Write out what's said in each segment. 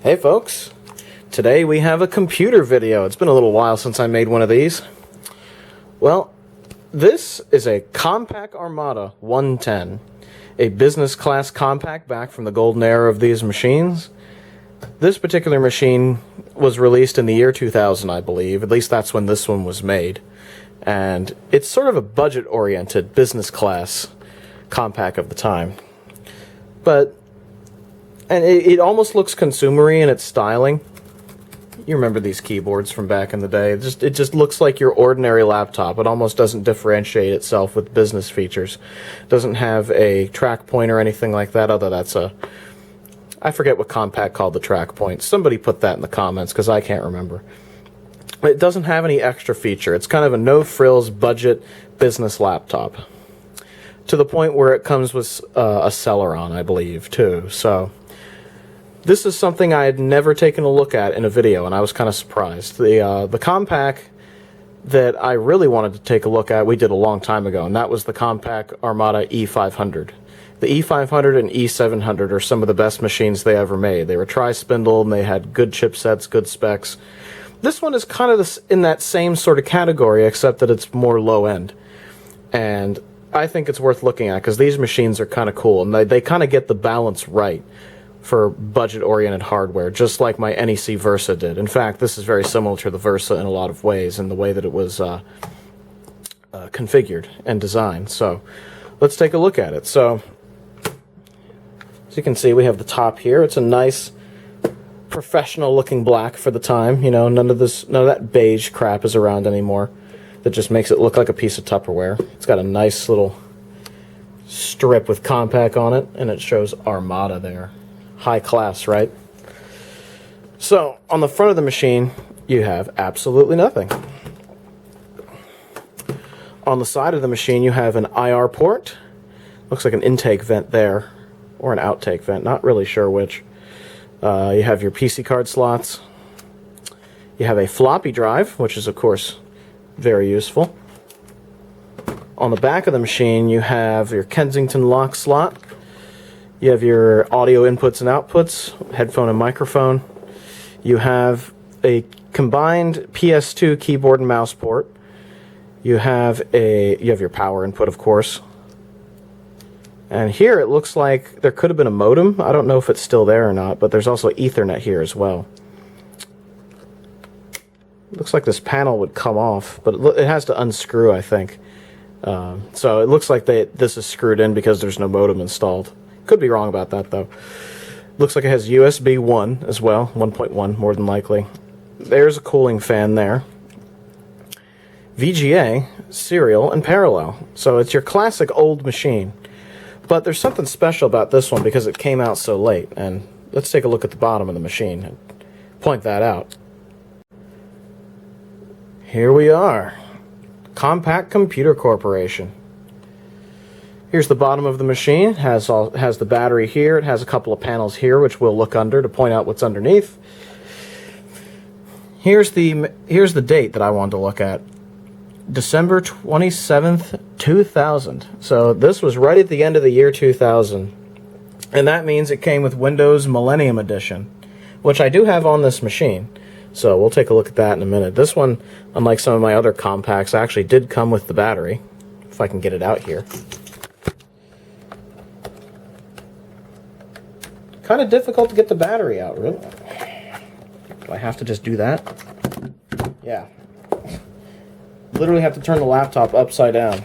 Hey folks, today we have a computer video. It's been a little while since I made one of these. Well, this is a Compaq Armada 110, a business class Compaq back from the golden era of these machines. This particular machine was released in the year 2000, I believe. At least that's when this one was made. And it's sort of a budget-oriented business class Compaq of the time. And it almost looks consumer-y in its styling. You remember these keyboards from back in the day. It just looks like your ordinary laptop. It almost doesn't differentiate itself with business features. It doesn't have a track point or anything like that, although that's a... I forget what Compaq called the track point. Somebody put that in the comments, because I can't remember. It doesn't have any extra feature. It's kind of a no-frills budget business laptop. To the point where it comes with a Celeron, I believe, too. So... this is something I had never taken a look at in a video, and I was kind of surprised. The Compaq that I really wanted to take a look at, we did a long time ago, and that was the Compaq Armada E500. The E500 and E700 are some of the best machines they ever made. They were tri-spindle, and they had good chipsets, good specs. This one is kind of in that same sort of category, except that it's more low-end. And I think it's worth looking at, because these machines are kind of cool, and they kind of get the balance right for budget-oriented hardware, just like my NEC Versa did. In fact, this is very similar to the Versa in a lot of ways, in the way that it was configured and designed. So, let's take a look at it. So, as you can see, we have the top here. It's a nice, professional-looking black for the time. You know, none of that beige crap is around anymore. That just makes it look like a piece of Tupperware. It's got a nice little strip with Compaq on it, and it shows Armada there. High class, right? So, on the front of the machine, you have absolutely nothing. On the side of the machine, you have an IR port. Looks like an intake vent there, or an outtake vent, not really sure which. You have your PC card slots. You have a floppy drive, which is, of course, very useful. On the back of the machine, you have your Kensington lock slot. You have your audio inputs and outputs, headphone and microphone. You have a combined PS2 keyboard and mouse port. You have your power input, of course. And here it looks like there could have been a modem. I don't know if it's still there or not, but there's also Ethernet here as well. Looks like this panel would come off, but it has to unscrew, I think. So it looks like this is screwed in because there's no modem installed. Could be wrong about that, though. Looks like it has USB 1 as well, 1.1 more than likely. There's a cooling fan there. VGA, serial, and parallel. So it's your classic old machine. But there's something special about this one because it came out so late. And let's take a look at the bottom of the machine and point that out. Here we are. Compaq Computer Corporation. Here's the bottom of the machine. It has the battery here. It has a couple of panels here, which we'll look under to point out what's underneath. Here's the date that I wanted to look at. December 27th, 2000. So this was right at the end of the year 2000. And that means it came with Windows Millennium Edition, which I do have on this machine. So we'll take a look at that in a minute. This one, unlike some of my other Compaqs, actually did come with the battery. If I can get it out here. Kind of difficult to get the battery out, really. Do I have to just do that? Yeah. Literally have to turn the laptop upside down,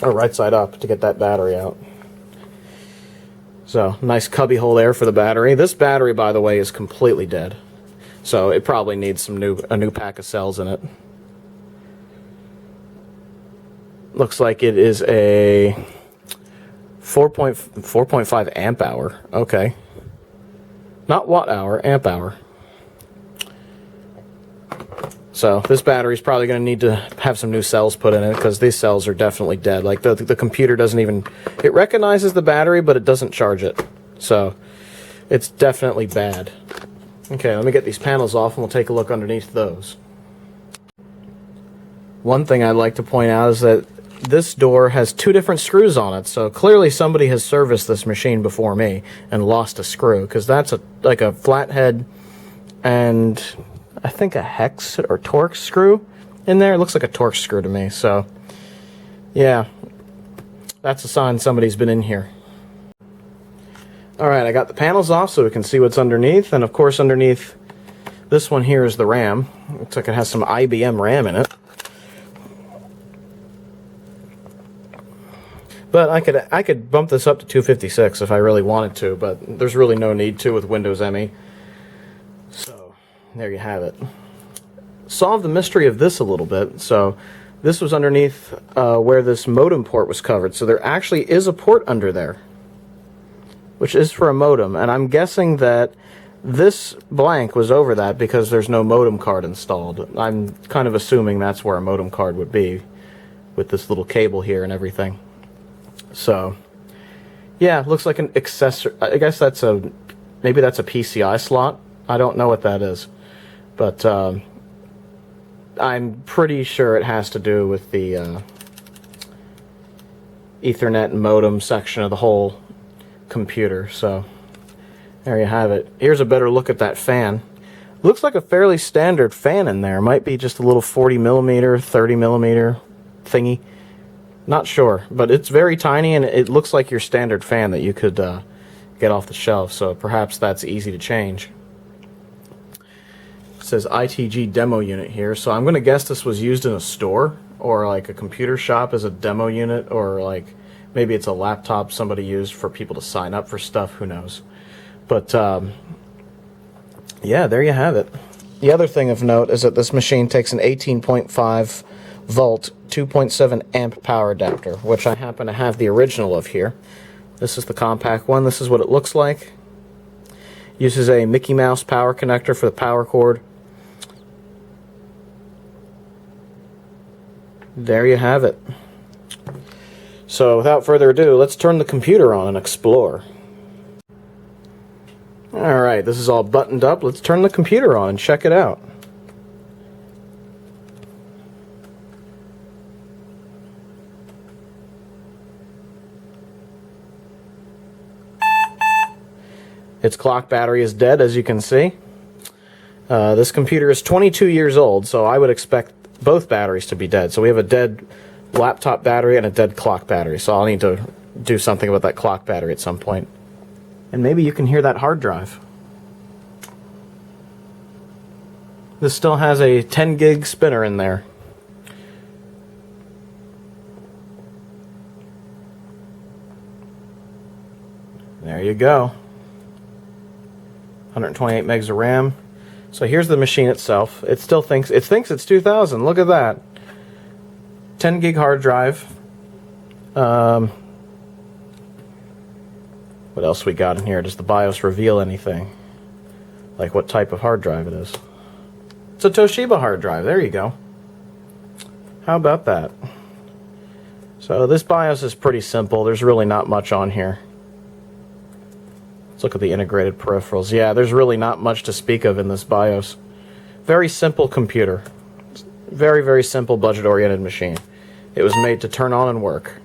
or right side up, to get that battery out. So, nice cubby hole there for the battery. This battery, by the way, is completely dead. So it probably needs a new pack of cells in it. Looks like it is a 4.5 amp hour. Okay. Not watt hour, amp hour. So this battery is probably going to need to have some new cells put in it because these cells are definitely dead. Like the computer doesn't even... It recognizes the battery, but it doesn't charge it. So it's definitely bad. Okay, let me get these panels off and we'll take a look underneath those. One thing I'd like to point out is that this door has 2 different screws on it, so clearly somebody has serviced this machine before me and lost a screw, because that's like a flathead and I think a hex or Torx screw in there. It looks like a Torx screw to me, so yeah, that's a sign somebody's been in here. Alright, I got the panels off so we can see what's underneath, and of course underneath this one here is the RAM. Looks like it has some IBM RAM in it. But I could bump this up to 256 if I really wanted to, but there's really no need to with Windows ME. So, there you have it. Solve the mystery of this a little bit. So, this was underneath where this modem port was covered. So there actually is a port under there, which is for a modem. And I'm guessing that this blank was over that because there's no modem card installed. I'm kind of assuming that's where a modem card would be, with this little cable here and everything. So, yeah, looks like an accessory. I guess that's maybe that's a PCI slot. I don't know what that is, but I'm pretty sure it has to do with the Ethernet and modem section of the whole computer. So, there you have it. Here's a better look at that fan. Looks like a fairly standard fan in there. Might be just a little 40mm, 30mm thingy. Not sure, but it's very tiny, and it looks like your standard fan that you could get off the shelf, so perhaps that's easy to change. It says ITG demo unit here, so I'm going to guess this was used in a store or like a computer shop as a demo unit, or like maybe it's a laptop somebody used for people to sign up for stuff, who knows. But yeah, there you have it. The other thing of note is that this machine takes an 18.5 volt 2.7 amp power adapter, which I happen to have the original of here. This is the Compaq one. This is what it looks like. Uses a Mickey Mouse power connector for the power cord. There you have it. So without further ado, let's turn the computer on and explore. Alright, this is all buttoned up. Let's turn the computer on and check it out. Its clock battery is dead, as you can see. This computer is 22 years old, so I would expect both batteries to be dead. So we have a dead laptop battery and a dead clock battery, so I'll need to do something about that clock battery at some point. And maybe you can hear that hard drive. This still has a 10 gig spinner in there. There you go. 128 megs of RAM. So here's the machine itself. It still thinks it's 2000. Look at that. 10 gig hard drive. What else we got in here? Does the BIOS reveal anything? Like what type of hard drive it is? It's a Toshiba hard drive. There you go. How about that? So this BIOS is pretty simple. There's really not much on here. Let's look at the integrated peripherals. Yeah, there's really not much to speak of in this BIOS. Very simple computer. Very, very simple budget-oriented machine. It was made to turn on and work.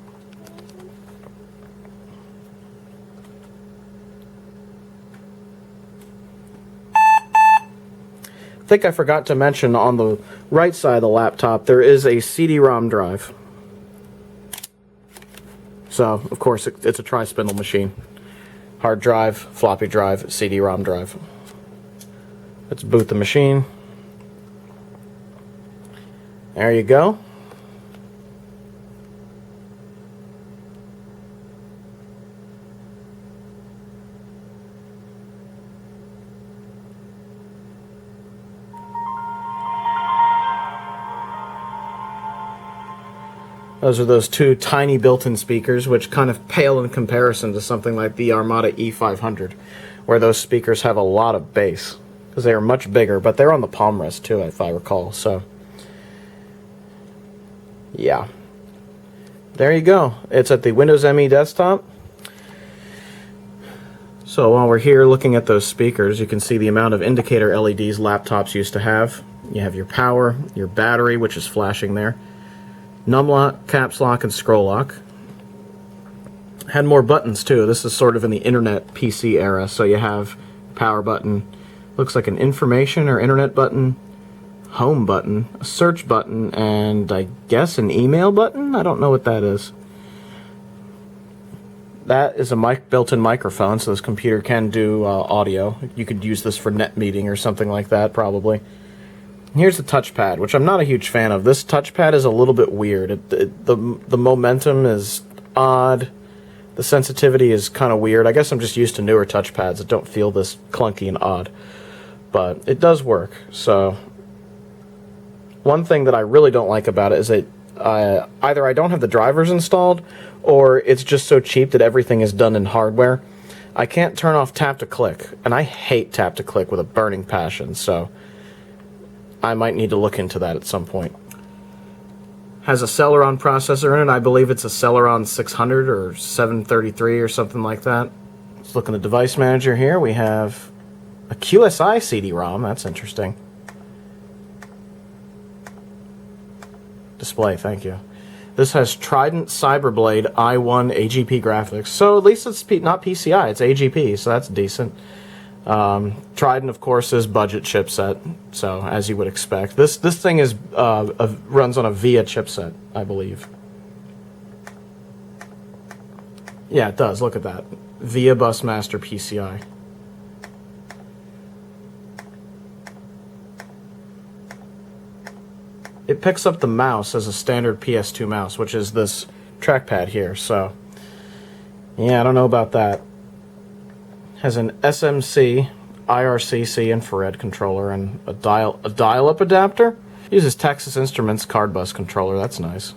I think I forgot to mention on the right side of the laptop there is a CD-ROM drive. So, of course, it's a tri-spindle machine. Hard drive, floppy drive, CD-ROM drive. Let's boot the machine. There you go. Those are those two tiny built-in speakers, which kind of pale in comparison to something like the Armada E500, where those speakers have a lot of bass, because they are much bigger, but they're on the palm rest too, if I recall. So, yeah. There you go. It's at the Windows ME desktop. So while we're here looking at those speakers, you can see the amount of indicator LEDs laptops used to have. You have your power, your battery, which is flashing there. Num lock, caps lock, and scroll lock. Had more buttons too. This is sort of in the internet PC era, so you have power button, looks like an information or internet button, home button, a search button, and I guess an email button? I don't know what that is. That is a built-in microphone, so this computer can do audio. You could use this for net meeting or something like that, probably. Here's the touchpad, which I'm not a huge fan of. This touchpad is a little bit weird. The momentum is odd. The sensitivity is kind of weird. I guess I'm just used to newer touchpads that don't feel this clunky and odd. But it does work. So one thing that I really don't like about it is that either I don't have the drivers installed, or it's just so cheap that everything is done in hardware. I can't turn off tap to click, and I hate tap to click with a burning passion, so I might need to look into that at some point. Has a Celeron processor in it. I believe it's a Celeron 600 or 733 or something like that. Let's look in the device manager here. We have a QSI CD-ROM. That's interesting. Display, thank you. This has Trident Cyberblade i1 AGP graphics. So at least it's not PCI, it's AGP, so that's decent. Trident, of course, is budget chipset, so as you would expect. This thing is runs on a VIA chipset, I believe. Yeah, it does. Look at that. VIA Busmaster PCI. It picks up the mouse as a standard PS2 mouse, which is this trackpad here, so yeah, I don't know about that. Has an SMC IRCC infrared controller and a dial-up adapter. Uses Texas Instruments card bus controller. That's nice.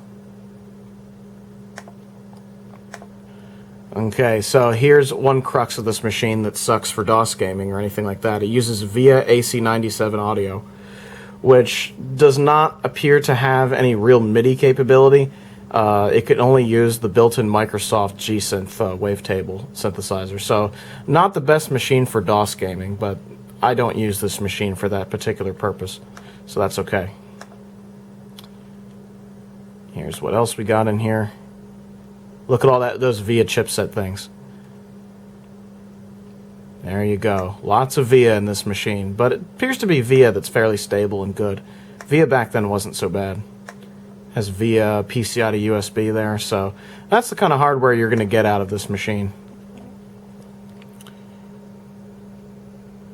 Okay, so here's one crux of this machine that sucks for DOS gaming or anything like that. It uses VIA AC97 audio, which does not appear to have any real MIDI capability. It could only use the built-in Microsoft G-Synth wavetable synthesizer. So not the best machine for DOS gaming, but I don't use this machine for that particular purpose. So that's okay. Here's what else we got in here. Look at all those VIA chipset things. There you go. Lots of VIA in this machine, but it appears to be VIA that's fairly stable and good. VIA back then wasn't so bad. Has VIA PCI to USB there, so that's the kind of hardware you're going to get out of this machine.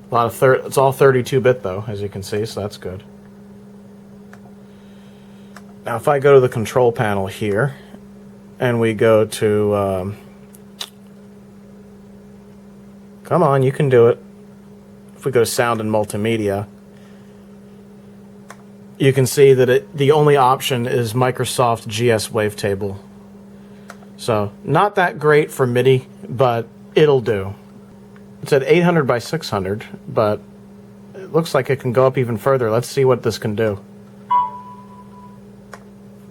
A lot of it's all 32-bit though, as you can see, so that's good. Now if I go to the control panel here, and we go to come on, you can do it. If we go to sound and multimedia, you can see that the only option is Microsoft GS Wavetable. So not that great for MIDI, but it'll do. It's at 800 by 600, but it looks like it can go up even further. Let's see what this can do.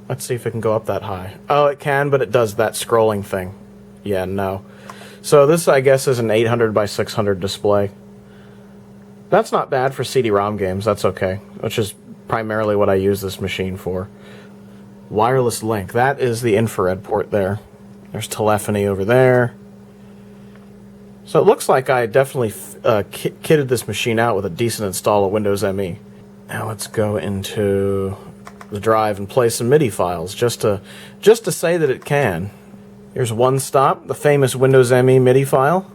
Let's see if it can go up that high. Oh, it can, but it does that scrolling thing. Yeah, no. So this, I guess, is an 800 by 600 display. That's not bad for CD-ROM games. That's okay, which is primarily what I use this machine for. Wireless link. That is the infrared port there. There's telephony over there. So it looks like I definitely kitted this machine out with a decent install of Windows ME. Now let's go into the drive and play some MIDI files just to say that it can. Here's One Stop, the famous Windows ME MIDI file.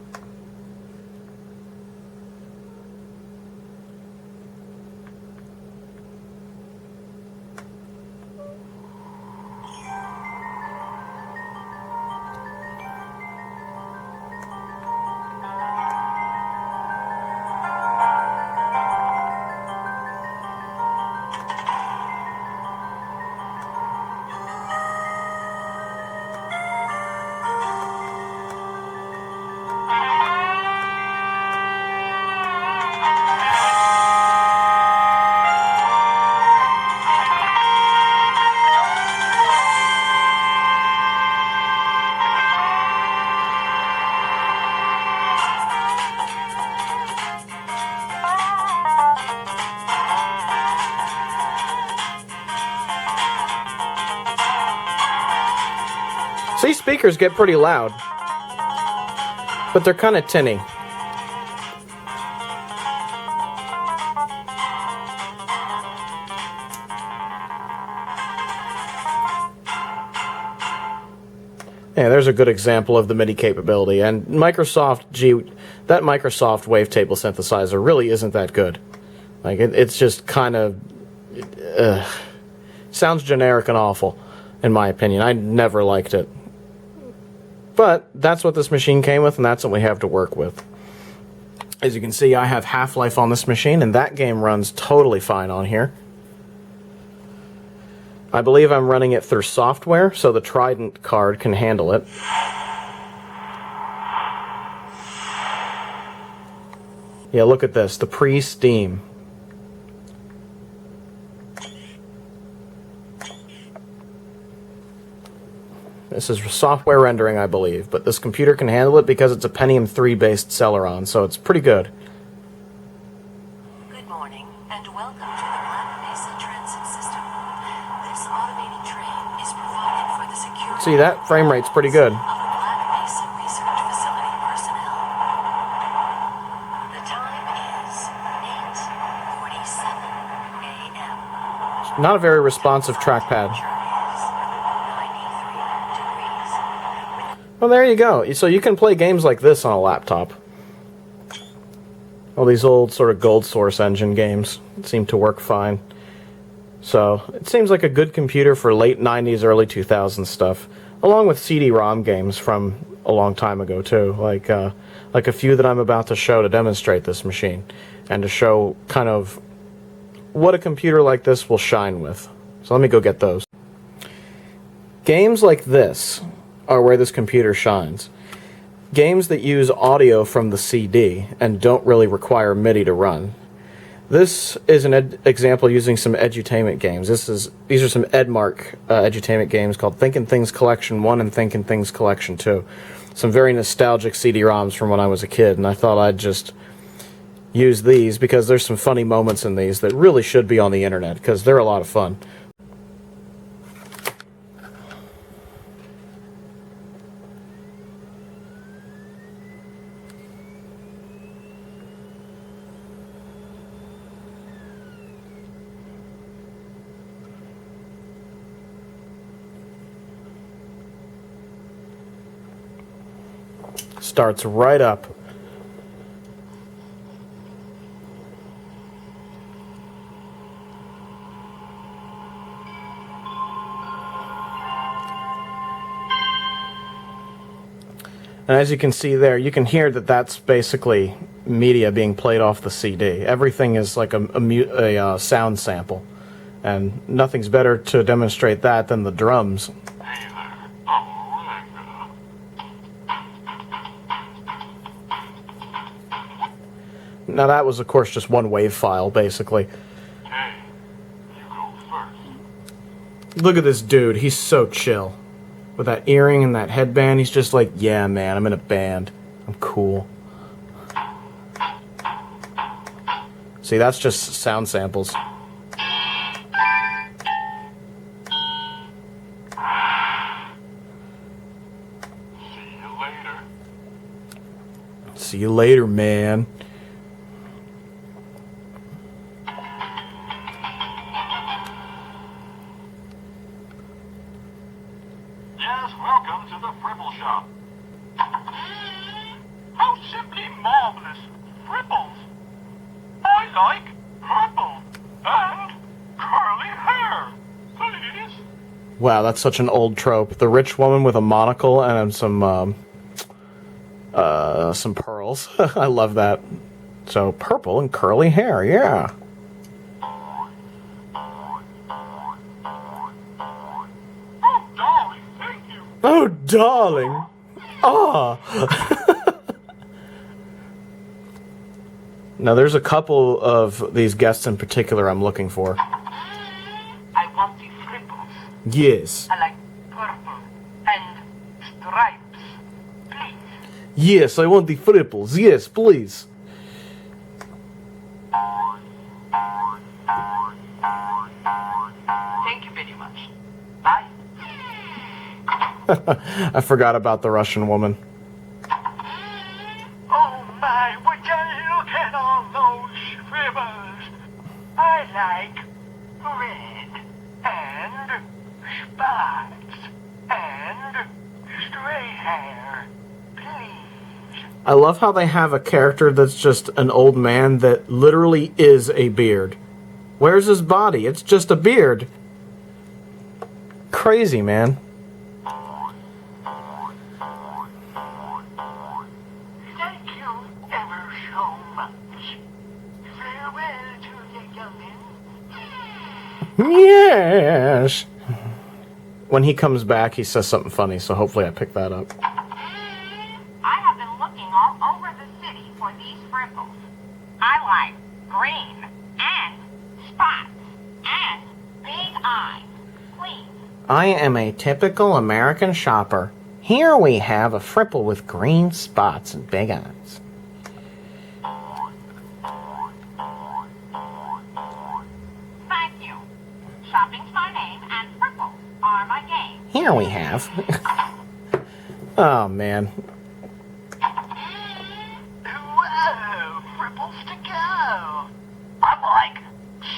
These speakers get pretty loud, but they're kind of tinny. Yeah, there's a good example of the MIDI capability. And Microsoft, that Microsoft wavetable synthesizer really isn't that good. Like, it's just kind of sounds generic and awful, in my opinion. I never liked it. But that's what this machine came with, and that's what we have to work with. As you can see, I have Half-Life on this machine, and that game runs totally fine on here. I believe I'm running it through software, so the Trident card can handle it. Yeah, look at this, the pre-Steam. This is software rendering, I believe, but this computer can handle it because it's a Pentium 3 based Celeron, so it's pretty good. Good morning, and welcome to the Black Mesa Transit System. This automated train is provided for the security. See, that frame rate's pretty good. Of the Black Mesa Research Facility personnel. The time is 8:47 a.m. Not a very responsive trackpad. Well, there you go. So you can play games like this on a laptop. All these old sort of Gold Source engine games seem to work fine. So it seems like a good computer for late 90s, early 2000s stuff, along with CD-ROM games from a long time ago too, like a few that I'm about to show to demonstrate this machine, and to show kind of what a computer like this will shine with. So let me go get those. Games like this are where this computer shines. Games that use audio from the CD and don't really require MIDI to run. This is an example using some edutainment games. These are some Edmark edutainment games called Thinkin Things Collection 1 and Thinkin Things Collection 2. Some very nostalgic CD-ROMs from when I was a kid, and I thought I'd just use these because there's some funny moments in these that really should be on the internet because they're a lot of fun. Starts right up. And as you can see there, you can hear that that's basically media being played off the CD. Everything is like a sound sample. And nothing's better to demonstrate that than the drums. Now that was, of course, just one wave file, basically. Hey, you go first. Look at this dude. He's so chill. With that earring and that headband, he's just like, yeah, man, I'm in a band. I'm cool. See, that's just sound samples. See you later. See you later, man. Yes, welcome to the Fribble Shop. How simply marvelous. Fribbles. I like purple and curly hair. Please. Wow, that's such an old trope. The rich woman with a monocle and some pearls. I love that. So, purple and curly hair, yeah. Oh, darling, thank you. Oh, darling. Ah. Now, there's a couple of these guests in particular I'm looking for. I want the Fribbles. Yes. I like purple and stripes. Please. Yes, I want the fripples. Yes, please. Thank you very much. Bye. I forgot about the Russian woman. Oh my, would you look at all those scribbles? I like red and spots and stray hair. Please. I love how they have a character that's just an old man that literally is a beard. Where's his body? It's just a beard. Crazy, man. Thank you ever so much. Farewell to the youngin. Yes. When he comes back, he says something funny, so hopefully I pick that up. I have been looking all over the city for these frizzles. I like green and spots and big eyes. Please. I am a typical American shopper. Here we have a fripple with green spots and big eyes. Thank you. Shopping's my name and frizzles are my game. Here we have. Oh, man. Whoa, fripples to go. I like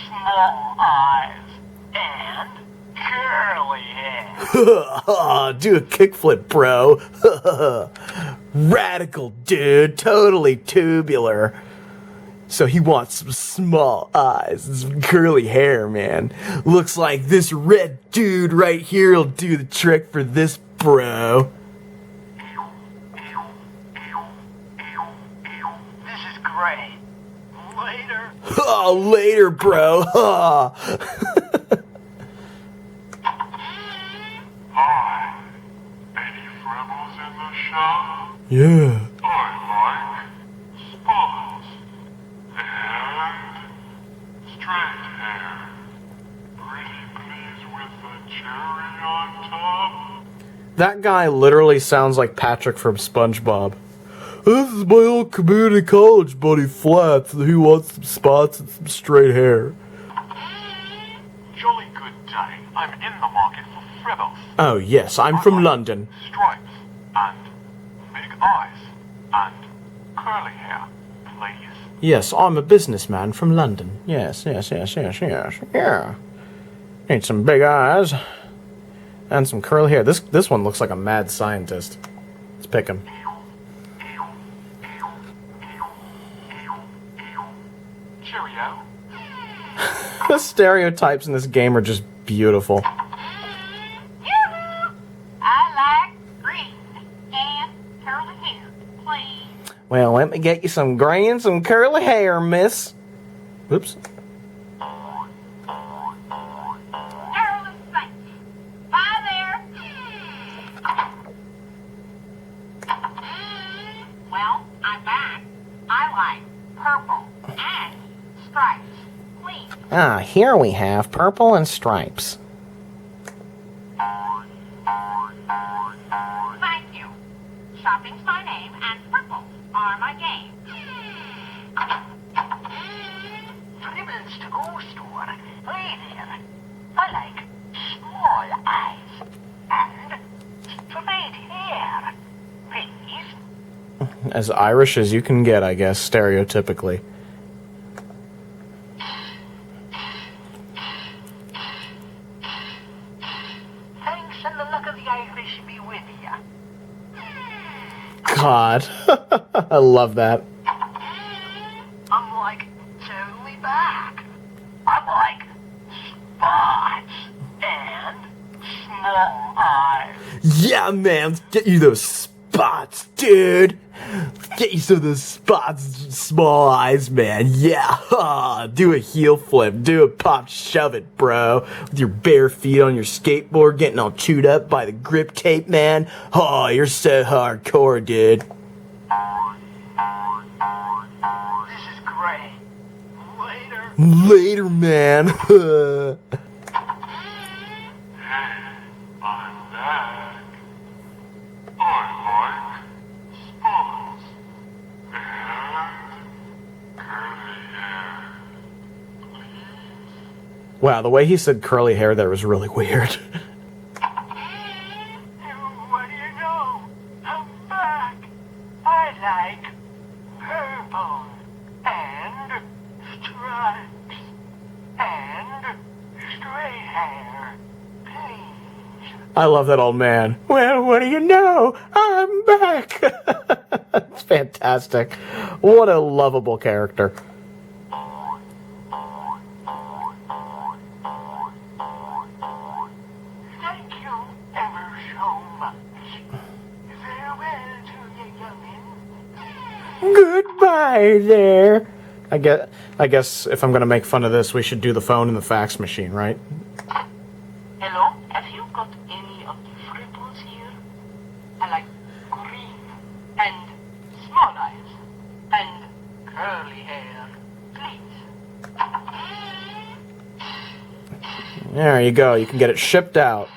small eyes and curly hair. Do a kickflip, bro. Radical, dude. Totally tubular. So he wants some small eyes and some curly hair, man. Looks like this red dude right here will do the trick for this bro. This is great. Later. Oh, later, bro. Hi. Any fribbles in the shop? Yeah. I like spots and straight hair. Pretty please with the cherry on top? That guy literally sounds like Patrick from SpongeBob. This is my old community college buddy Flats, and he wants some spots and some straight hair. Jolly good day. I'm in the market for fribbles, Oh, yes, I'm from London. stripes, and big eyes, and curly hair, please. Yes, I'm a businessman from London. Yes. Yeah. Need some big eyes and some curly hair. This one looks like a mad scientist. Let's pick him. Cheerio. The stereotypes in this game are just beautiful. Yoo-hoo! I like green and curly hair. Please. Well, let me get you some gray and some curly hair, miss. Oops. Carolyn Saints. Bye there. Well, I'm back. I like purple and stripes. Please. Ah, here we have purple and stripes. Thank you. Shopping's my name and frizzles are my game. Fribbles to go store. Hey there. I like small eyes and straight hair. Please. As Irish as you can get, I guess, stereotypically. Thanks and the luck of the Irish be with you. God. I love that. I'm like totally back. I'm like spots and small eyes. Yeah, man. Let's get you those spots, dude. Get you some of those spots, small eyes, man. Yeah. Ha. Do a heel flip. Do a pop shove it, bro. With your bare feet on your skateboard, getting all chewed up by the grip tape, man. Oh, you're so hardcore, dude. This is great. Later. Later, man. I'm back. I like spots and curly hair. Wow, the way he said curly hair there was really weird. there. Please. I love that old man. Well, what do you know? I'm back. It's fantastic. What a lovable character. Thank you ever so much. Farewell to you, youngin. Goodbye there. I guess if I'm going to make fun of this, we should do the phone and the fax machine, right? Hello? Have you got any of the fripples here? I like green and small eyes and curly hair. Please. There you go. You can get it shipped out.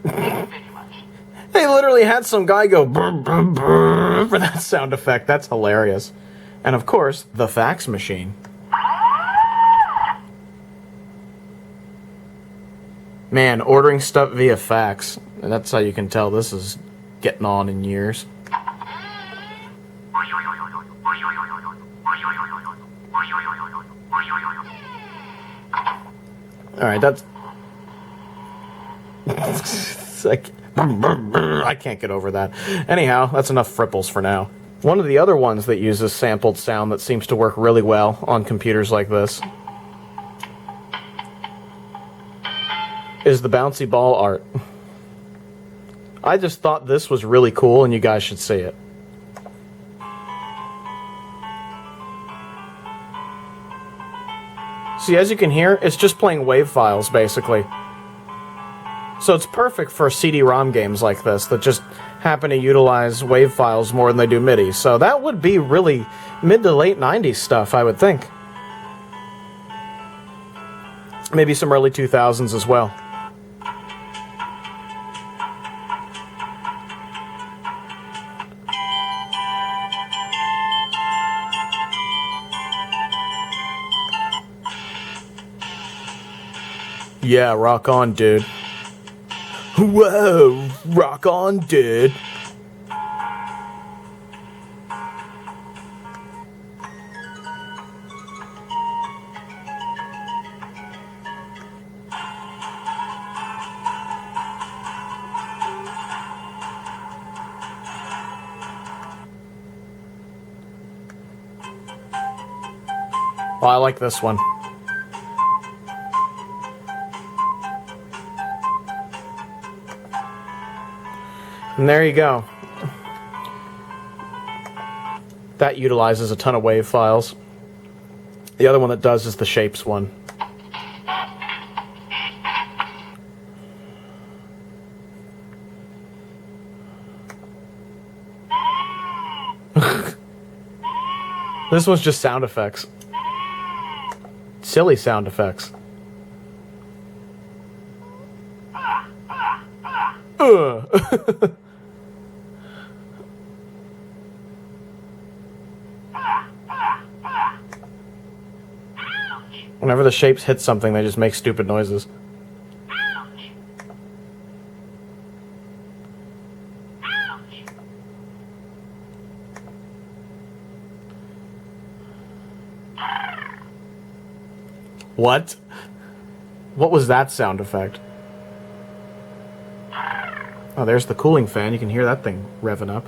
Thank you very much. They literally had some guy go brr, brr, brr for that sound effect. That's hilarious. And of course, the fax machine. Man, ordering stuff via fax. That's how you can tell this is getting on in years. Alright, that's... it's like... I can't get over that. Anyhow, that's enough fripples for now. One of the other ones that uses sampled sound that seems to work really well on computers like this is the bouncy ball art. I just thought this was really cool and you guys should see it. See, as you can hear, it's just playing wave files, basically. So it's perfect for CD-ROM games like this that just happen to utilize wave files more than they do MIDI. So that would be really mid to late 90s stuff, I would think. Maybe some early 2000s as well. Yeah, rock on, dude. Whoa, rock on, dude. Oh, I like this one. And there you go. That utilizes a ton of wave files. The other one that does is the shapes one. This one's just sound effects. Silly sound effects. Whenever the shapes hit something, they just make stupid noises. What? What was that sound effect? Oh, there's the cooling fan. You can hear that thing revving up.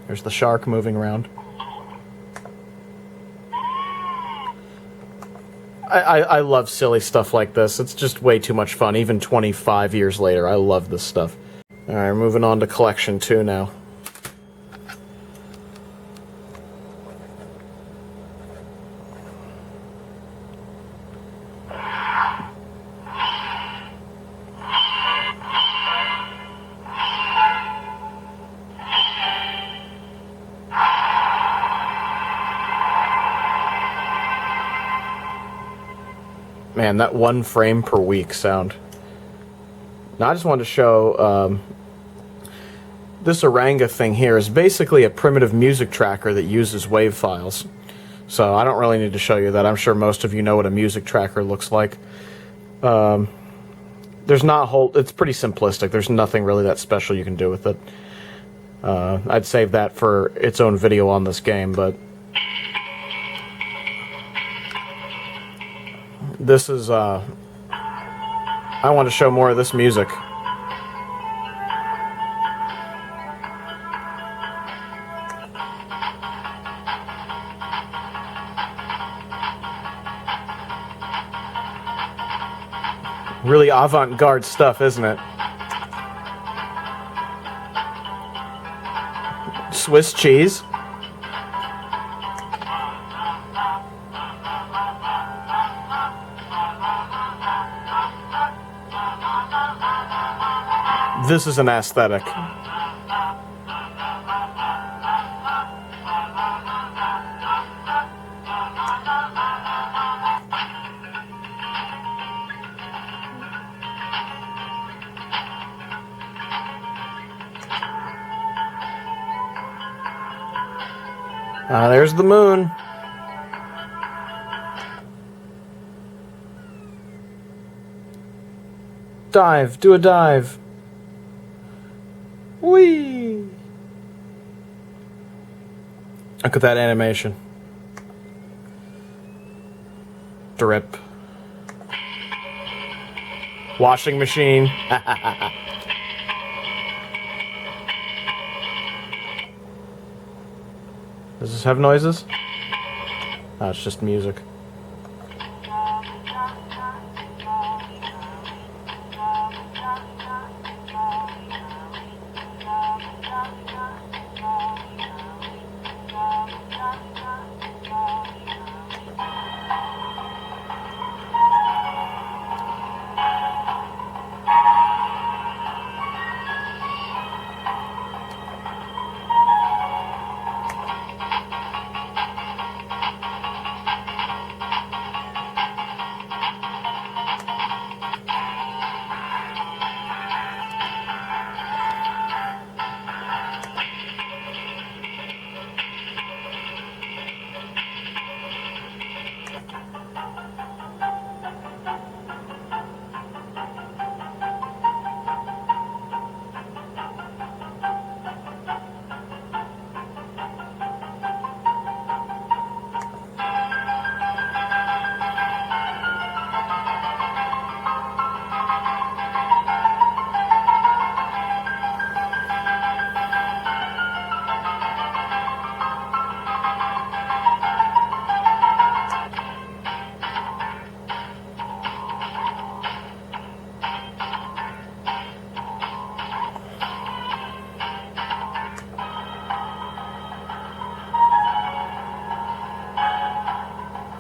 There's the shark moving around. I love silly stuff like this. It's just way too much fun, even 25 years later. I love this stuff. Alright, moving on to Collection 2 now. Man, that 1 frame per week sound. Now, I just wanted to show this Oranga thing here is basically a primitive music tracker that uses wave files. So I don't really need to show you that. I'm sure most of you know what a music tracker looks like. There's not it's pretty simplistic. There's nothing really that special you can do with it. I'd save that for its own video on this game, but this is, I want to show more of this music. Really avant-garde stuff, isn't it? Swiss cheese. This is an aesthetic. There's the moon. Dive, do a dive. Whee! Look at that animation. Drip. Washing machine. Does this have noises? Oh, it's just music.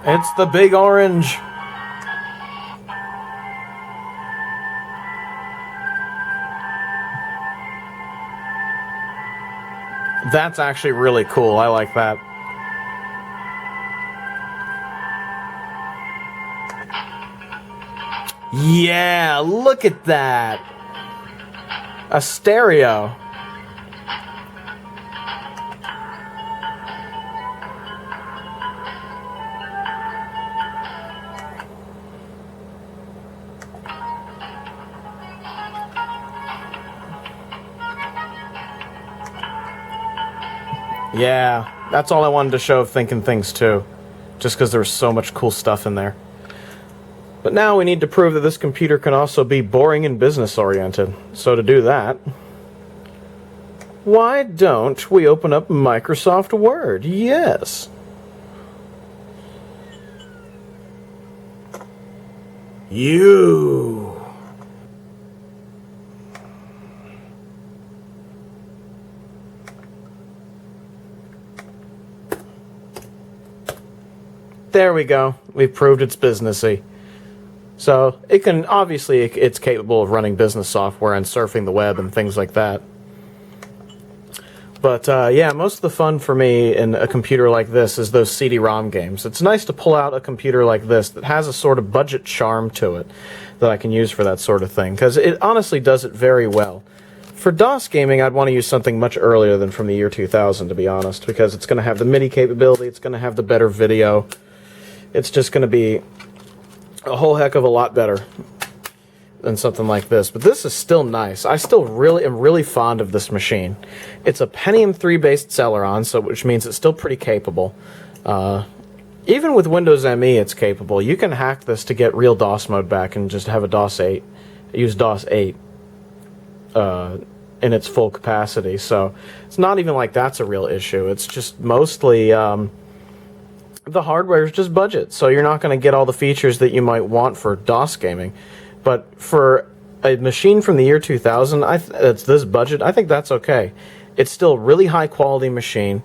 It's the big orange. That's actually really cool. I like that. Yeah, look at that. A stereo. Yeah, that's all I wanted to show of Thinkin Things too, just because there's so much cool stuff in there. But now we need to prove that this computer can also be boring and business-oriented. So to do that, why don't we open up Microsoft Word? Yes. You. There we go. We've proved it's businessy. So it can, obviously, it's capable of running business software and surfing the web and things like that. But yeah, most of the fun for me in a computer like this is those CD-ROM games. It's nice to pull out a computer like this that has a sort of budget charm to it that I can use for that sort of thing, because it honestly does it very well. For DOS gaming, I'd want to use something much earlier than from the year 2000, to be honest, because it's going to have the MIDI capability, it's going to have the better video. It's just going to be a whole heck of a lot better. than something like this, but this is still nice. I still am really fond of this machine. It's a Pentium 3 based Celeron, so which means it's still pretty capable. Even with Windows ME, it's capable. You can hack this to get real DOS mode back and just have a DOS 8, use DOS 8 in its full capacity. So it's not even like that's a real issue. It's just mostly the hardware is just budget, so you're not going to get all the features that you might want for DOS gaming. But for a machine from the year 2000, it's this budget, I think that's okay. It's still a really high quality machine.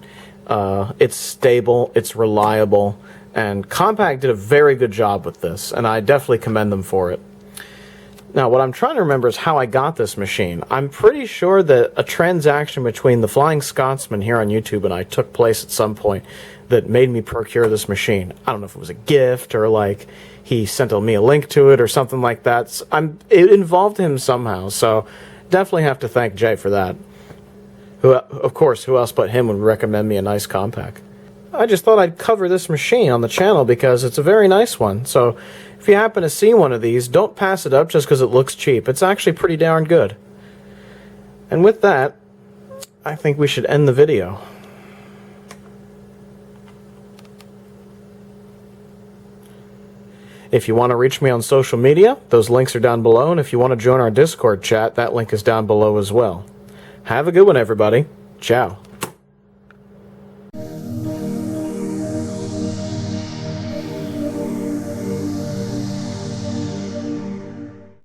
It's stable, it's reliable, and Compaq did a very good job with this, and I definitely commend them for it. Now, what I'm trying to remember is how I got this machine. I'm pretty sure that a transaction between the Flying Scotsman here on YouTube and I took place at some point that made me procure this machine. I don't know if it was a gift or like he sent me a link to it or something like that. It involved him somehow, so definitely have to thank Jay for that. Of course, who else but him would recommend me a nice Compaq? I just thought I'd cover this machine on the channel because it's a very nice one. So if you happen to see one of these, don't pass it up just because it looks cheap. It's actually pretty darn good. And with that, I think we should end the video. If you want to reach me on social media, those links are down below. And if you want to join our Discord chat, that link is down below as well. Have a good one, everybody. Ciao.